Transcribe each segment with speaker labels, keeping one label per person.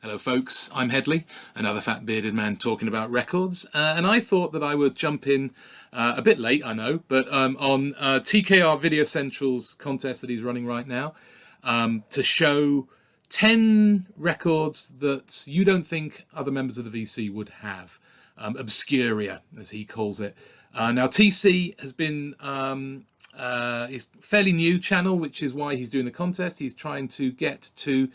Speaker 1: Hello folks, I'm Headley, another fat bearded man talking about records, and I thought that I would jump in a bit late, I know, but on TKR Video Central's contest that he's running right now, to show 10 records that you don't think other members of the VC would have. Obscuria, as he calls it. Now TC has been his fairly new channel, which is why he's doing the contest. He's trying to get to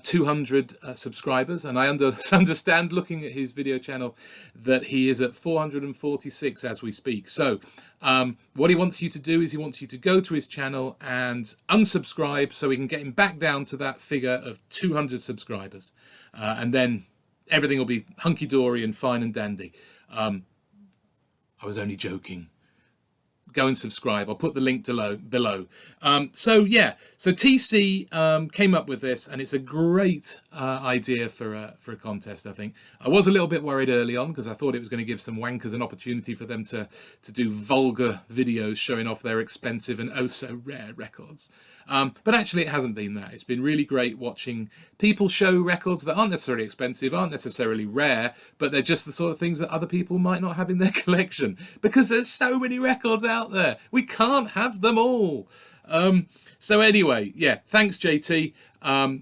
Speaker 1: 200 subscribers, and I understand looking at his video channel that he is at 446 as we speak. So what he wants you to do is he wants you to go to his channel and unsubscribe so we can get him back down to that figure of 200 subscribers, and then everything will be hunky-dory and fine and dandy. I was only joking. Go and subscribe. I'll put the link below. So TC came up with this, and it's a great idea for a contest, I think. I was a little bit worried early on because I thought it was going to give some wankers an opportunity for them to do vulgar videos showing off their expensive and oh so rare records. But actually it hasn't been that. It's been really great watching people show records that aren't necessarily expensive, aren't necessarily rare, but they're just the sort of things that other people might not have in their collection, because there's so many records out there. We can't have them all. So anyway, yeah, thanks JT.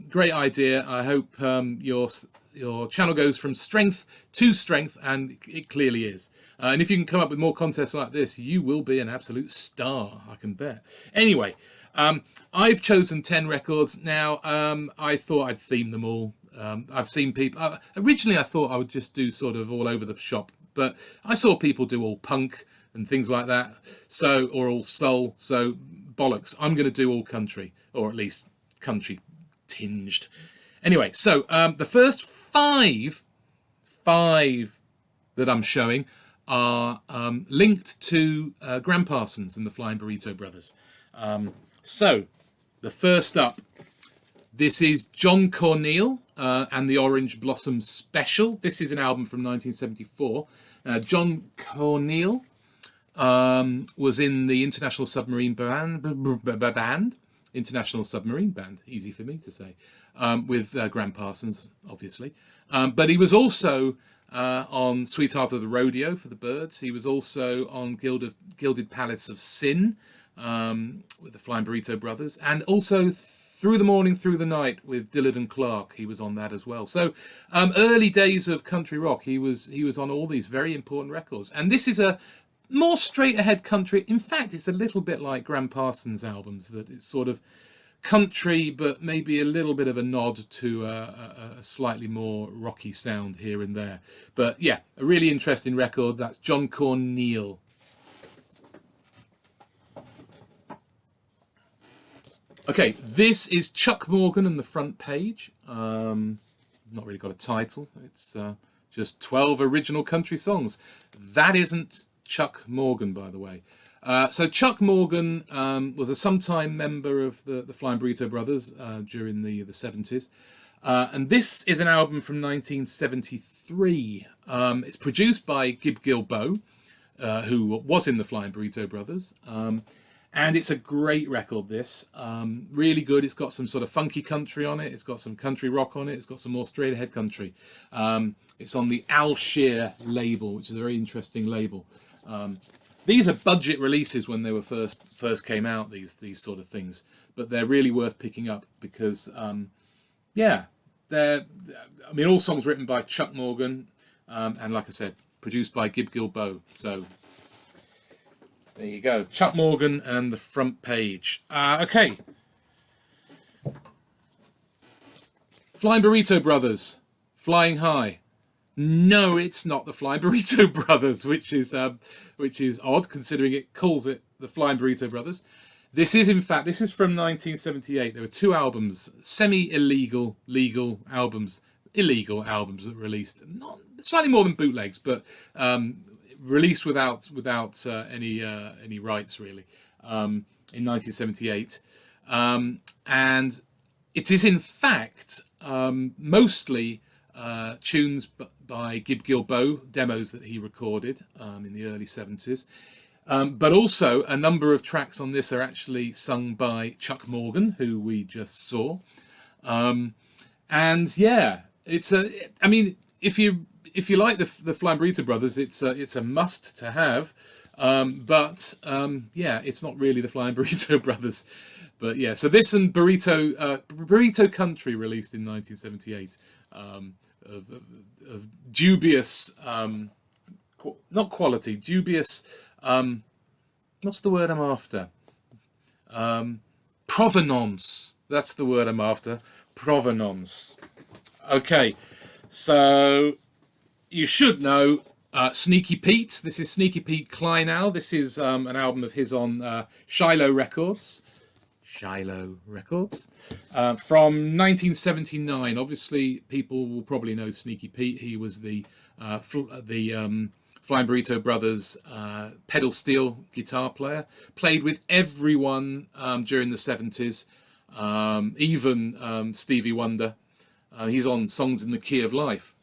Speaker 1: Great idea. I hope your channel goes from strength to strength, and it clearly is. And if you can come up with more contests like this, you will be an absolute star, I can bet. Anyway, I've chosen 10 records. Now, I thought I'd theme them all. I've seen people... originally, I thought I would just do sort of all over the shop, but I saw people do all punk and things like that, or all soul, so bollocks. I'm going to do all country, or at least country tinged. Anyway, so the first five that I'm showing are linked to Gram Parsons and the Flying Burrito Brothers. So, the first up, this is John Corneille and the Orange Blossom Special. This is an album from 1974. John Corneille was in the International Submarine Band, International Submarine Band, easy for me to say, with Gram Parsons, obviously. But he was also on Sweetheart of the Rodeo for the Byrds. He was also on Gilded Palace of Sin, with the Flying Burrito Brothers, and also Through the Morning, Through the Night with Dillard and Clark. He was on that as well. So early days of country rock, he was on all these very important records. And this is a more straight ahead country. In fact, it's a little bit like Gram Parsons' albums, that it's sort of country, but maybe a little bit of a nod to a slightly more rocky sound here and there. But yeah, a really interesting record. That's John Corneille. Okay, this is Chuck Morgan and the Front Page. Not really got a title. It's just 12 original country songs. That isn't Chuck Morgan, by the way. So Chuck Morgan was a sometime member of the Flying Burrito Brothers during the 70s. And this is an album from 1973. It's produced by Gib Gilboa, who was in the Flying Burrito Brothers. And it's a great record, this. Really good. It's got some sort of funky country on it. It's got some country rock on it. It's got some more straight ahead country. It's on the Al Shear label, which is a very interesting label. These are budget releases when they were first came out, these sort of things. But they're really worth picking up because, yeah, all songs written by Chuck Morgan. And like I said, produced by Gib Gilboa. So there you go. Chuck Morgan and the Front Page. Okay. Flying Burrito Brothers. Flying High. No, it's not the Flying Burrito Brothers, which is odd considering it calls it the Flying Burrito Brothers. This is from 1978. There were two albums, semi-illegal, legal albums, illegal albums that were released. Not slightly more than bootlegs, but released without any rights really, in 1978, and it is in fact mostly tunes by Gib Gilboa, demos that he recorded in the early 70s, but also a number of tracks on this are actually sung by Chuck Morgan, who we just saw, and yeah, It's a. I mean, if you like the Flying Burrito Brothers, it's a must to have. Yeah, it's not really the Flying Burrito Brothers. But yeah, so this and Burrito Country, released in 1978, of dubious, not quality, dubious. What's the word I'm after? Provenance. That's the word I'm after. Provenance. Okay, so you should know Sneaky Pete. This is Sneaky Pete Kleinau. This is an album of his on Shiloh Records. Shiloh Records. From 1979. Obviously, people will probably know Sneaky Pete. He was the Flying Burrito Brothers pedal steel guitar player. Played with everyone during the 70s, even Stevie Wonder. He's on Songs in the Key of Life.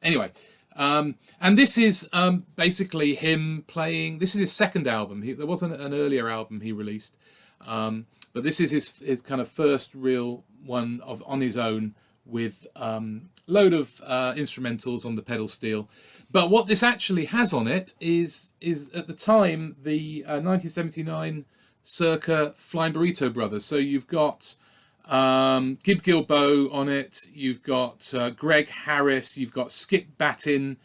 Speaker 1: Anyway, and this is basically him playing. This is his second album. There wasn't an earlier album he released, but this is his kind of first real one on his own, with load of instrumentals on the pedal steel. But what this actually has on it is at the time the 1979 circa Flying Burrito Brothers. So you've got Gib Gilboa on it, you've got Greg Harris, you've got Skip Battin,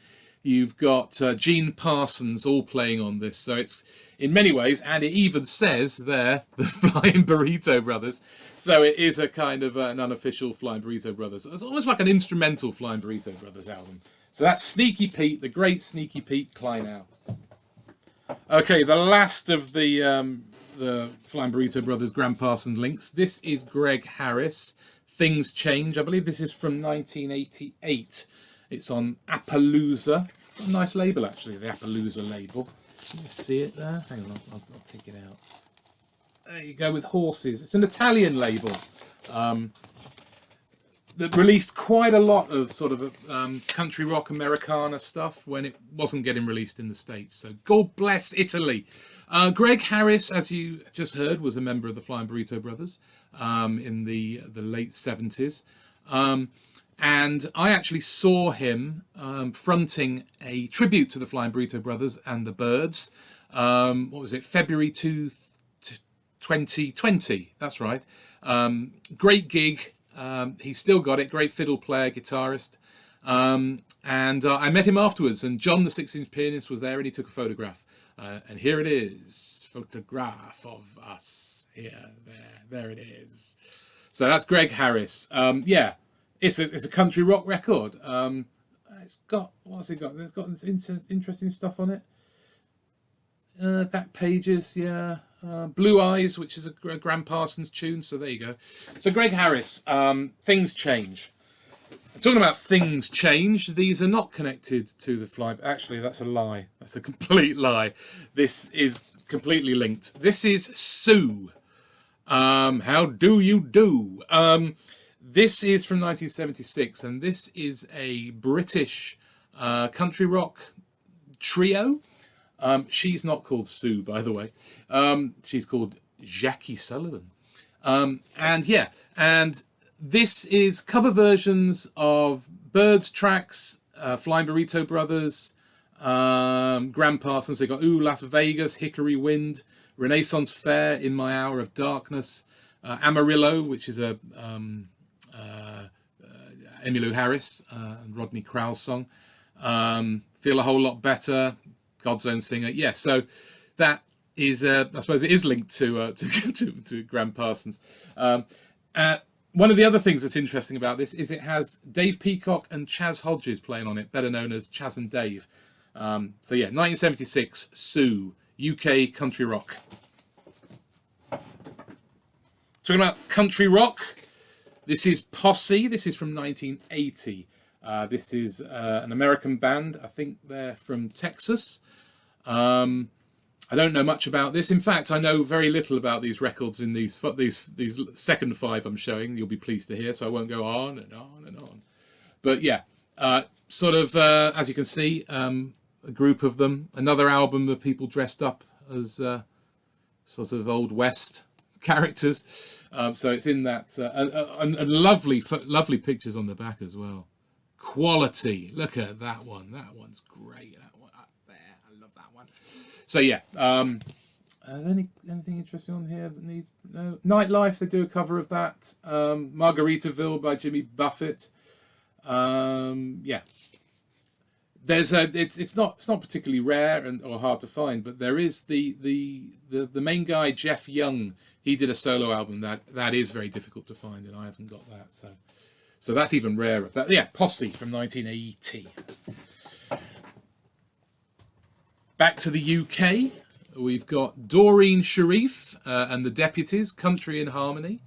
Speaker 1: you've got Gene Parsons, all playing on this. So it's, in many ways, and it even says there, the Flying Burrito Brothers. So it is a kind of an unofficial Flying Burrito Brothers. It's almost like an instrumental Flying Burrito Brothers album. So that's Sneaky Pete, the great Sneaky Pete Kleinau. Okay, the last of the Flying Burrito Brothers Graham Parsons links. This is Greg Harris, Things Change. I believe this is from 1988. It's on Appaloosa. It's got a nice label, actually, the Appaloosa label. Can you see it there? Hang on, I'll take it out. There you go, with horses. It's an Italian label that released quite a lot of sort of country rock Americana stuff when it wasn't getting released in the States. So God bless Italy. Greg Harris, as you just heard, was a member of the Flying Burrito Brothers in the late 70s. And I actually saw him fronting a tribute to the Flying Burrito Brothers and the Byrds. What was it? February 2020. That's right. Great gig. He's still got it. Great fiddle player, guitarist. And I met him afterwards, and John, the 6-inch pianist, was there, and he took a photograph. And here it is, photograph of us. Here, there it is. So that's Greg Harris. Yeah, it's a country rock record. It's got, what's it got? It's got interesting stuff on it. Back pages, yeah. Blue Eyes, which is a Graham Parsons tune. So there you go. So Greg Harris, Things Change. Talking about Things Change, these are not connected to the Fly. Actually, that's a lie. That's a complete lie. This is completely linked. This is Sue. How do you do? This is from 1976, and this is a British country rock trio. She's not called Sue, by the way. She's called Jackie Sullivan. And this is cover versions of Byrds tracks, Flying Burrito Brothers, Graham Parsons. They got Ooh, Las Vegas, Hickory Wind, Renaissance Fair, In My Hour of Darkness, Amarillo, which is a Emmylou Harris and Rodney Crowell's song, Feel a Whole Lot Better, God's Own Singer. Yeah, so that is, I suppose it is linked to Graham Parsons. One of the other things that's interesting about this is it has Dave Peacock and Chaz Hodges playing on it, better known as Chaz and Dave. So yeah, 1976, Sue, UK country rock. Talking about country rock, this is Posse. This is from 1980. This is an American band. I think they're from Texas. I don't know much about this. In fact, I know very little about these records in these second 5 I'm showing. You'll be pleased to hear, so I won't go on and on and on. But yeah, sort of, as you can see, a group of them. Another album of people dressed up as sort of Old West characters. So it's in that, and lovely, lovely pictures on the back as well. Quality. Look at that one. That one's great. That one up there. I love that one. So yeah. Anything interesting on here that needs no Nightlife? They do a cover of that. Margaritaville by Jimmy Buffett. Yeah. There's it's not particularly rare or hard to find, but there is the main guy, Jeff Young. He did a solo album that is very difficult to find, and I haven't got that, so that's even rarer. But yeah, Posse from 1980. Back to the UK, we've got Doreen Sharif and the Deputies, Country in Harmony,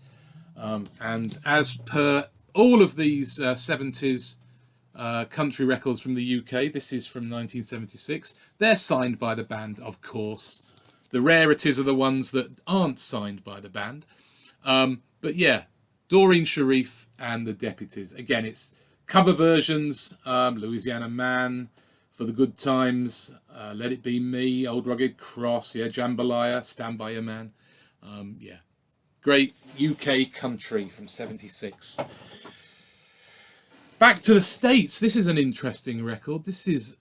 Speaker 1: and as per all of these 70s. Country records from the UK. This is from 1976. They're signed by the band, of course. The rarities are the ones that aren't signed by the band. But yeah, Doreen Sharif and the Deputies. Again, it's cover versions. Louisiana Man, For the Good Times, Let It Be Me, Old Rugged Cross, yeah, Jambalaya, Stand By Your Man. Yeah, great UK country from 76. Back to the States. This is an interesting record. This is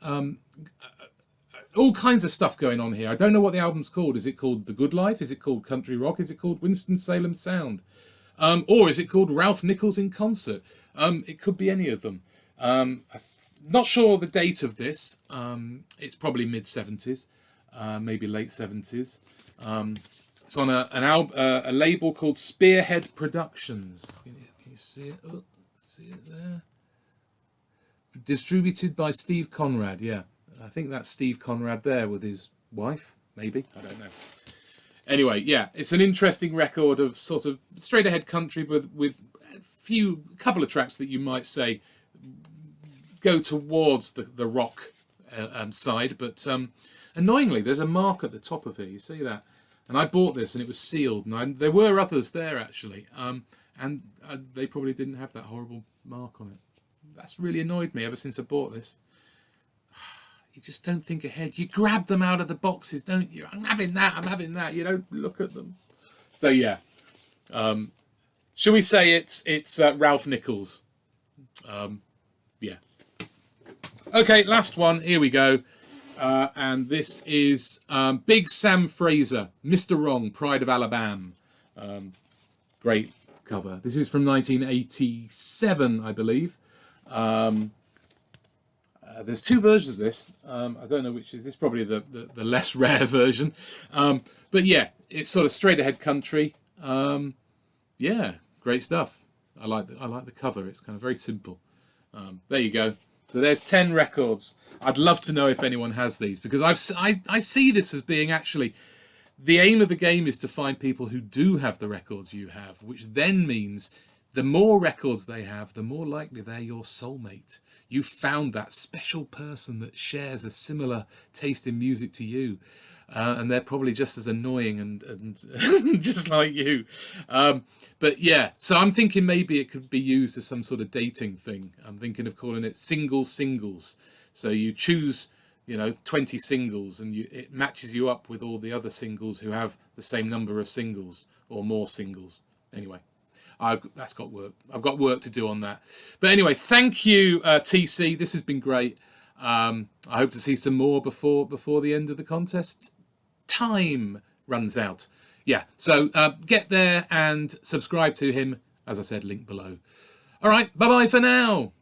Speaker 1: all kinds of stuff going on here. I don't know what the album's called. Is it called The Good Life? Is it called Country Rock? Is it called Winston-Salem Sound? Or is it called Ralph Nichols in Concert? It could be any of them. I'm not sure the date of this. It's probably mid-70s, maybe late 70s. It's on a label called Spearhead Productions. Can you see it? Oh, see it there? Distributed by Steve Conrad, yeah. I think that's Steve Conrad there with his wife, maybe. I don't know. Anyway, yeah, it's an interesting record of sort of straight ahead country with a couple of tracks that you might say go towards the rock side, but annoyingly, there's a mark at the top of it. You see that? And I bought this and it was sealed, and there were others there actually, and they probably didn't have that horrible mark on it. That's really annoyed me ever since I bought this. You just don't think ahead. You grab them out of the boxes, don't you? I'm having that. You don't look at them. So yeah. Shall we say it's Ralph Nichols? Yeah. Okay, last one. Here we go. And this is Big Sam Fraser, Mr. Wrong, Pride of Alabama. Great cover. This is from 1987, I believe. There's two versions of this. I don't know which is this. Probably the less rare version. But yeah, it's sort of straight ahead country. Yeah, great stuff. I like the cover. It's kind of very simple. There you go. So there's 10 records. I'd love to know if anyone has these, because I see this as being actually the aim of the game is to find people who do have the records you have, which then means the more records they have, the more likely they're your soulmate. You found that special person that shares a similar taste in music to you. And they're probably just as annoying and just like you. But yeah, so I'm thinking maybe it could be used as some sort of dating thing. I'm thinking of calling it singles. So you choose, 20 singles, and it matches you up with all the other singles who have the same number of singles or more singles. Anyway. That's got work. I've got work to do on that. But anyway, thank you, TC. This has been great. I hope to see some more before the end of the contest time runs out. Yeah, so get there and subscribe to him. As I said, link below. All right, bye-bye for now.